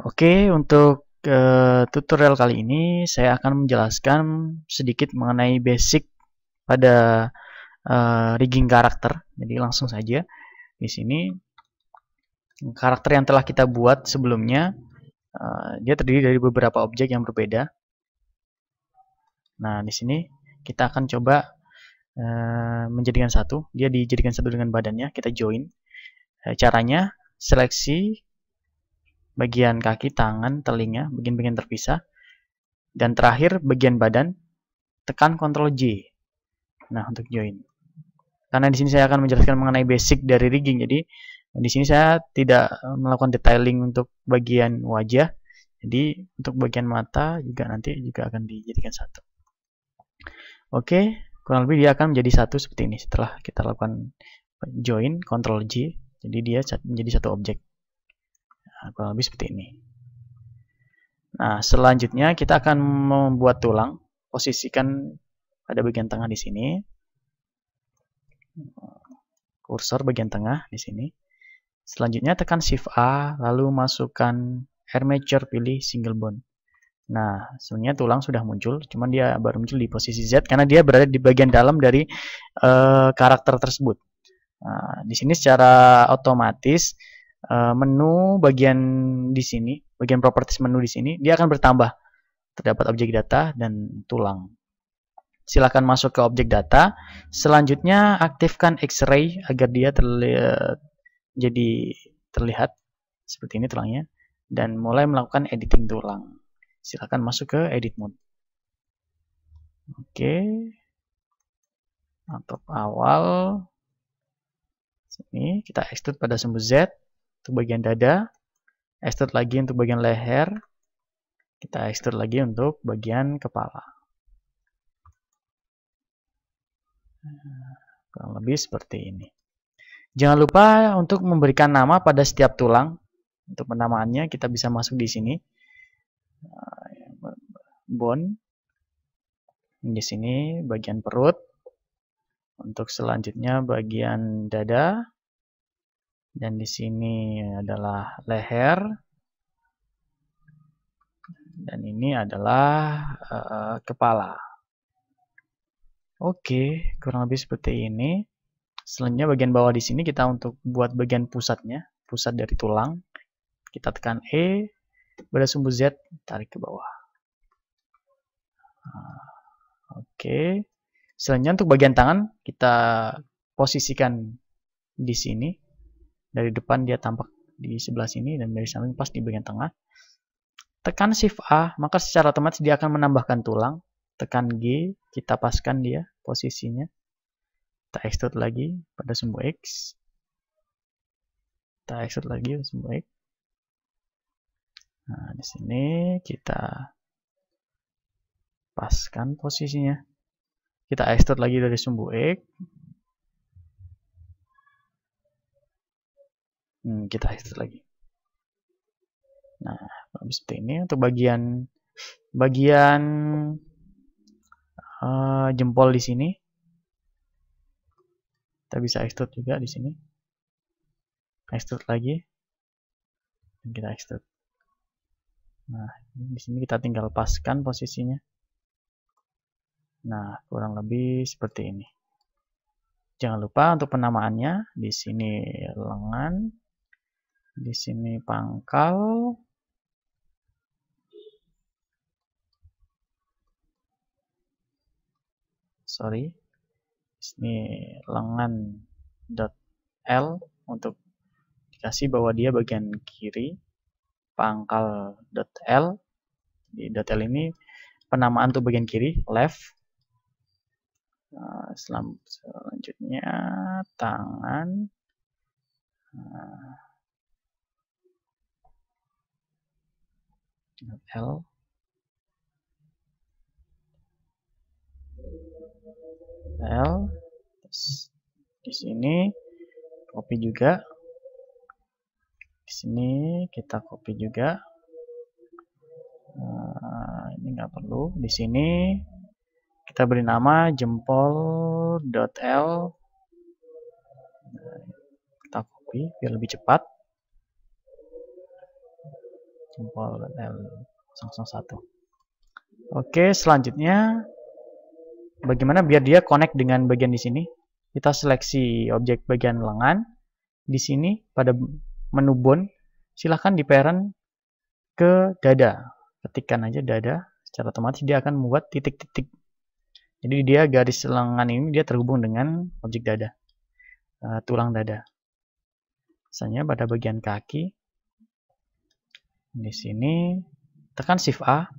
Oke, untuk tutorial kali ini saya akan menjelaskan sedikit mengenai basic pada rigging karakter. Jadi langsung saja di sini karakter yang telah kita buat sebelumnya dia terdiri dari beberapa objek yang berbeda. Nah, di sini kita akan coba menjadikan satu. Dia dijadikan satu dengan badannya. Kita join. Caranya seleksi bagian kaki, tangan, telinga, bagian-bagian terpisah. Dan terakhir bagian badan, tekan Ctrl J. Nah, untuk join. Karena di sini saya akan menjelaskan mengenai basic dari rigging. Jadi di sini saya tidak melakukan detailing untuk bagian wajah. Jadi untuk bagian mata juga nanti juga akan dijadikan satu. Oke, kurang lebih dia akan menjadi satu seperti ini setelah kita lakukan join Ctrl J. Jadi dia menjadi satu objek. Nah, kurang lebih seperti ini. Nah, selanjutnya kita akan membuat tulang. Posisikan pada bagian tengah di sini. Kursor bagian tengah di sini. Selanjutnya tekan Shift A, lalu masukkan armature, pilih single bone. Nah, sebenarnya tulang sudah muncul, cuman dia baru muncul di posisi Z karena dia berada di bagian dalam dari karakter tersebut. Nah, di sini secara otomatis menu bagian di sini, bagian properties menu di sini, dia akan bertambah. Terdapat objek data dan tulang. Silakan masuk ke objek data. Selanjutnya aktifkan X-ray agar dia terlihat seperti ini tulangnya dan mulai melakukan editing tulang. Silakan masuk ke edit mode. Oke. Untuk awal sini kita extrude pada sumbu Z untuk bagian dada, extrude lagi untuk bagian leher, kita extrude lagi untuk bagian kepala. Kurang lebih seperti ini. Jangan lupa untuk memberikan nama pada setiap tulang. Untuk penamaannya kita bisa masuk di sini. Bone. Di sini bagian perut. Untuk selanjutnya bagian dada. Dan di sini adalah leher. Dan ini adalah kepala. Oke, kurang lebih seperti ini. Selanjutnya bagian bawah di sini kita untuk buat bagian pusatnya, pusat dari tulang. Kita tekan E, pada sumbu Z, tarik ke bawah. Oke. Selanjutnya untuk bagian tangan kita posisikan di sini. Dari depan dia tampak di sebelah sini dan dari samping pas di bagian tengah. Tekan Shift A, maka secara otomatis dia akan menambahkan tulang. Tekan G, kita paskan dia posisinya. Kita extrude lagi pada sumbu X. Kita extrude lagi pada sumbu X. Nah, di sini kita paskan posisinya. Kita extrude lagi dari sumbu X. Kita extrude lagi. Nah, seperti ini untuk bagian jempol di sini. Kita bisa extrude juga di sini. Extrude lagi. Dan kita extrude. Nah, di sini kita tinggal paskan posisinya. Nah, kurang lebih seperti ini. Jangan lupa untuk penamaannya. Di sini lengan. Di sini pangkal. Sorry. Di sini lengan .l untuk dikasih bahwa dia bagian kiri. Pangkal .l. Di .l ini penamaan untuk bagian kiri, left. Selanjutnya tangan. L. L. Terus di sini copy juga. Di sini kita copy juga. Ini nggak perlu. Di sini kita beri nama jempol.l. Kita copy biar lebih cepat. jempol.l001. Oke, selanjutnya bagaimana biar dia connect dengan bagian di sini? Kita seleksi objek bagian lengan. Di sini pada menu bone, silahkan di parent ke dada. Ketikkan aja dada, secara otomatis dia akan membuat titik-titik. Jadi dia garis lengan ini dia terhubung dengan objek dada, tulang dada. Misalnya pada bagian kaki, di sini tekan Shift A.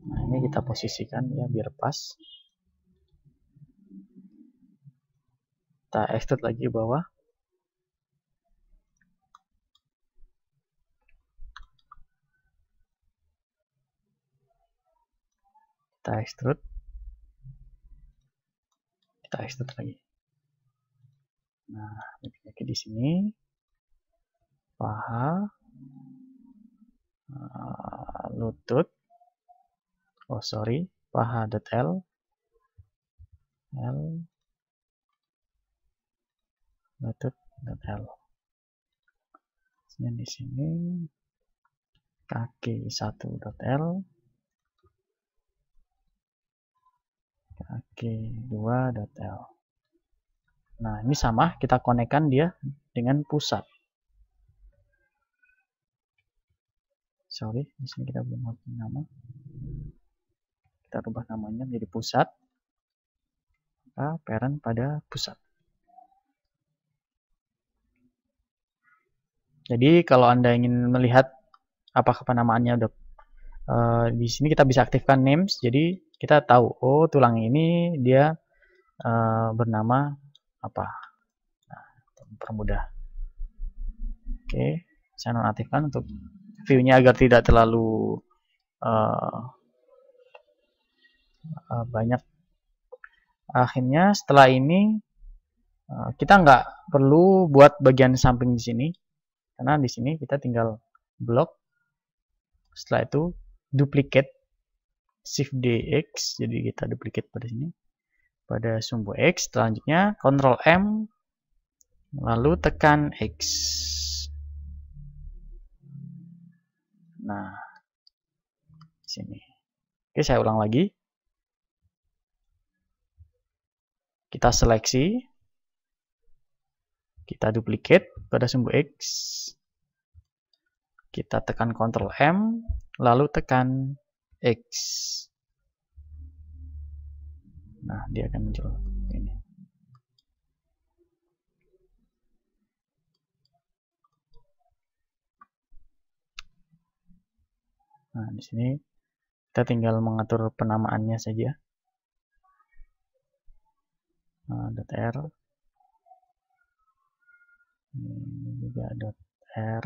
Nah, ini kita posisikan ya biar pas. Kita extrude lagi ke bawah. Kita extrude lagi. Nah, kaki di sini, paha, lutut, paha.l, lutut.l. Di sini kaki 1.l, kaki 2.l. Nah, ini sama, kita konekkan dia dengan pusat. Sorry, di sini kita belum ngerti nama. Kita rubah namanya menjadi pusat. Maka parent pada pusat. Jadi kalau Anda ingin melihat apakah penamaannya udah di sini kita bisa aktifkan names. Jadi kita tahu, oh tulang ini dia bernama apa. Nah, permudah. Oke, saya nonaktifkan untuk view-nya agar tidak terlalu banyak. Akhirnya setelah ini kita nggak perlu buat bagian samping di sini, karena di sini kita tinggal blok. Setelah itu duplicate, Shift DX, jadi kita duplicate pada sini, pada sumbu X. Selanjutnya Ctrl M, lalu tekan X. Nah, sini. Oke, saya ulang lagi. Kita seleksi, kita duplicate pada sumbu X, kita tekan Ctrl M, lalu tekan X. Nah, dia akan muncul ini. Nah, di sini kita tinggal mengatur penamaannya saja. .r, ini juga .r,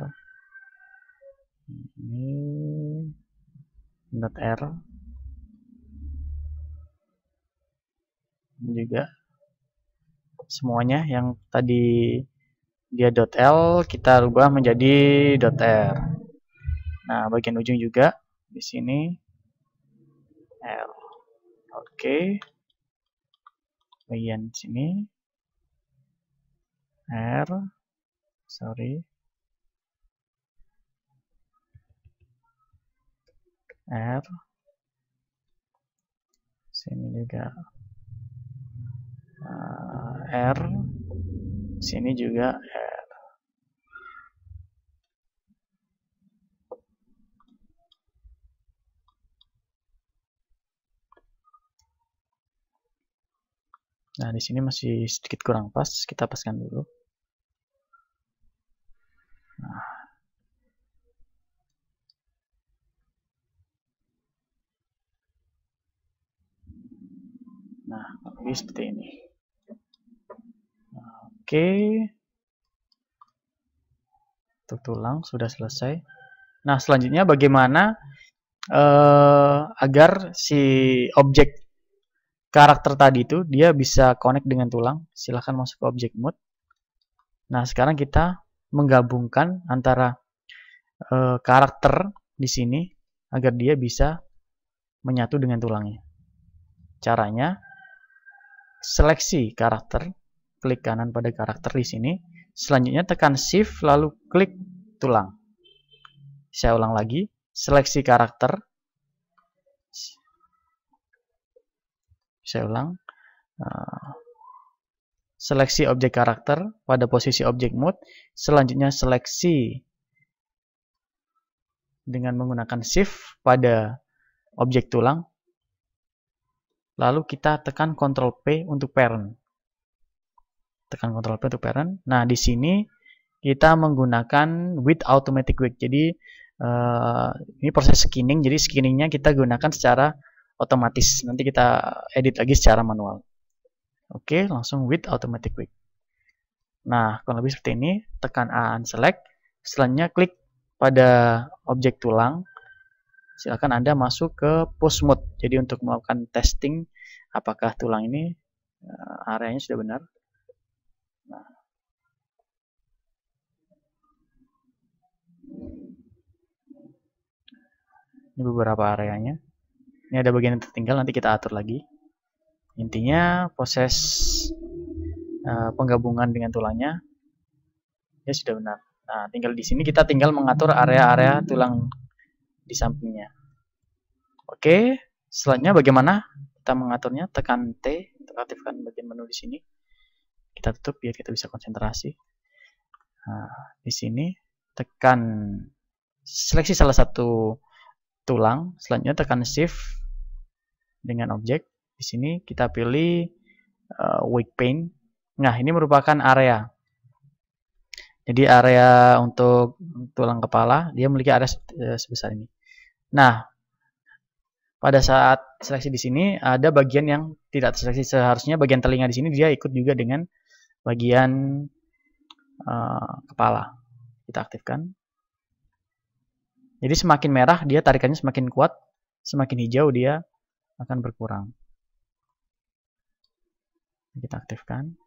ini .r, ini juga semuanya yang tadi dia .l kita rubah menjadi .r. Nah, bagian ujung juga di sini L. Oke. Bagian sini R, R, sini juga R, sini juga R. Nah, di sini masih sedikit kurang pas, kita paskan dulu. Nah, ini seperti ini. Oke. Untuk tulang sudah selesai. Nah, selanjutnya bagaimana agar si objek karakter tadi itu dia bisa connect dengan tulang. Silahkan masuk ke object mode. Nah, sekarang kita menggabungkan antara karakter di sini agar dia bisa menyatu dengan tulangnya. Caranya, seleksi karakter, klik kanan pada karakter di sini. Selanjutnya tekan Shift lalu klik tulang. Saya ulang lagi, seleksi karakter. Saya ulang. Seleksi objek karakter pada posisi objek mode. Selanjutnya seleksi dengan menggunakan Shift pada objek tulang. Lalu kita tekan Ctrl P untuk parent. Tekan Ctrl P untuk parent. Nah, di sini kita menggunakan with automatic wake. Jadi ini proses skinning. Jadi skinningnya kita gunakan secara otomatis. Nanti kita edit lagi secara manual. Oke, langsung with automatic wake. Nah, kurang lebih seperti ini. Tekan A unselect. Selanjutnya klik pada objek tulang. Silakan Anda masuk ke post mode. Jadi untuk melakukan testing apakah tulang ini areanya sudah benar. Nah, ini beberapa areanya. Ini ada bagian yang tertinggal, nanti kita atur lagi. Intinya proses penggabungan dengan tulangnya ya sudah benar. Nah, tinggal di sini kita tinggal mengatur area-area tulang di sampingnya. Oke, selanjutnya bagaimana kita mengaturnya? Tekan T untuk aktifkan bagian menu di sini. Kita tutup biar kita bisa konsentrasi. Nah, di sini tekan seleksi salah satu tulang, selanjutnya tekan Shift dengan objek. Di sini kita pilih wake pain. Nah, ini merupakan area. Jadi area untuk tulang kepala, dia memiliki area sebesar ini. Nah, pada saat seleksi di sini ada bagian yang tidak terseleksi. Seharusnya bagian telinga di sini dia ikut juga dengan bagian kepala. Kita aktifkan. Jadi semakin merah dia tarikannya semakin kuat, semakin hijau dia akan berkurang. Kita aktifkan.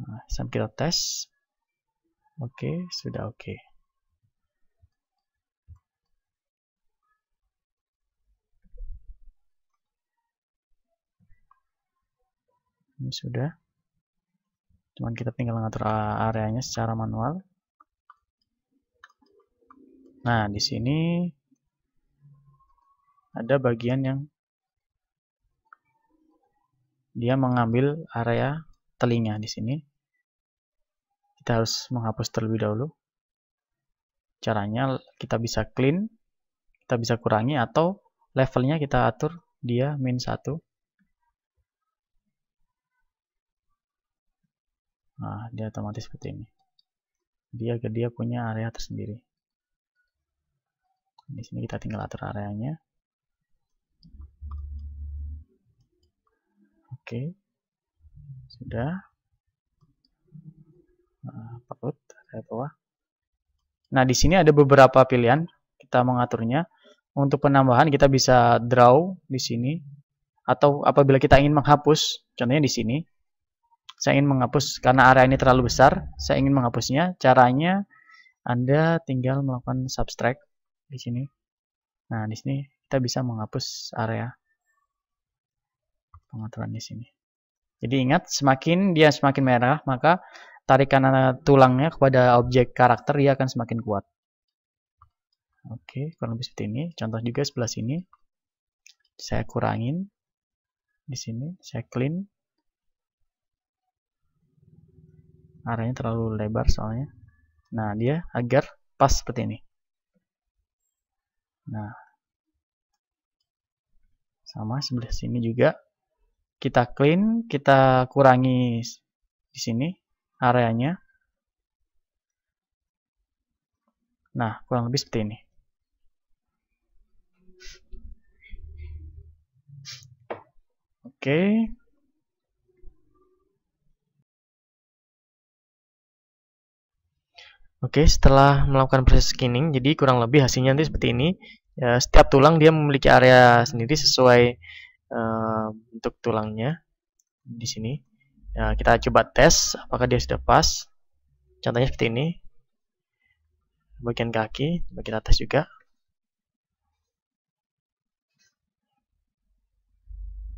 Nah, sampai kita tes. Oke, sudah oke. Ini sudah. Cuman kita tinggal mengatur areanya secara manual. Nah, di sini ada bagian yang dia mengambil area telinga di sini. Kita harus menghapus terlebih dahulu. Caranya kita bisa clean, kita bisa kurangi atau levelnya kita atur dia -1. Nah, dia otomatis seperti ini. Dia punya area tersendiri. Di sini kita tinggal atur areanya. Oke, sudah. Nah, perut, area bawah. Nah, di sini ada beberapa pilihan kita mengaturnya. Untuk penambahan kita bisa draw di sini, atau apabila kita ingin menghapus, contohnya di sini. Saya ingin menghapus karena area ini terlalu besar, saya ingin menghapusnya. Caranya Anda tinggal melakukan subtract di sini. Nah, di sini kita bisa menghapus area pengaturan di sini. Jadi ingat, semakin dia semakin merah, maka tarikan tulangnya kepada objek karakter dia akan semakin kuat. Oke, kurang lebih seperti ini. Contoh juga sebelah sini. Saya kurangin. Di sini saya clean. Areanya terlalu lebar soalnya. Nah, dia agar pas seperti ini. Nah, sama sebelah sini juga. Kita clean, kita kurangi di sini areanya. Nah, kurang lebih seperti ini. Oke. Oke, setelah melakukan proses skinning, jadi kurang lebih hasilnya nanti seperti ini. Ya, setiap tulang dia memiliki area sendiri sesuai bentuk tulangnya di sini. Ya, kita coba tes apakah dia sudah pas. Contohnya seperti ini. Bagian kaki, coba kita tes juga.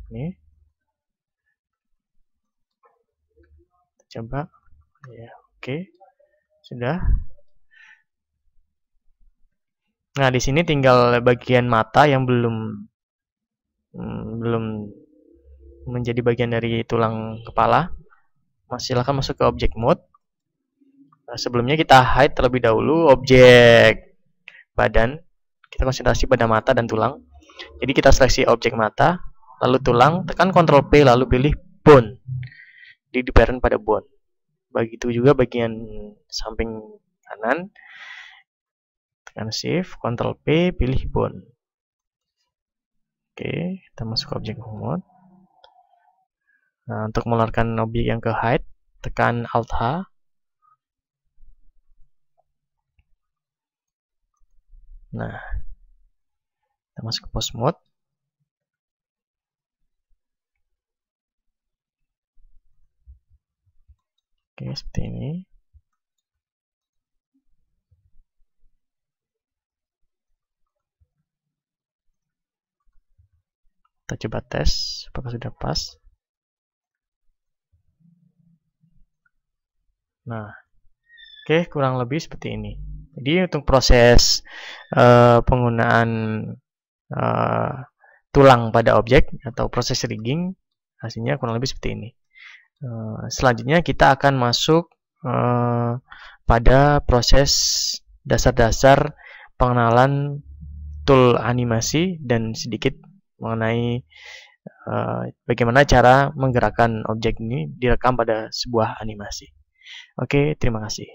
Ini. Coba. Ya, oke. Sudah. Nah, di sini tinggal bagian mata yang belum menjadi bagian dari tulang kepala. Silahkan masuk ke object mode. Nah, sebelumnya kita hide terlebih dahulu objek badan. Kita konsentrasi pada mata dan tulang. Jadi kita seleksi objek mata, lalu tulang, tekan Ctrl P, lalu pilih bone. Di parent pada bone. Begitu juga bagian samping kanan, tekan Shift, Ctrl P, pilih bone. Oke, kita masuk ke objek mode. Nah, untuk mengeluarkan objek yang ke hide, tekan Alt H. Nah, kita masuk ke pose mode. Oke, seperti ini. Kita coba tes apakah sudah pas. Nah, oke, kurang lebih seperti ini. Jadi untuk proses penggunaan tulang pada objek atau proses rigging, hasilnya kurang lebih seperti ini. Selanjutnya kita akan masuk pada proses dasar-dasar pengenalan tool animasi dan sedikit mengenai bagaimana cara menggerakkan objek ini direkam pada sebuah animasi. Oke, terima kasih.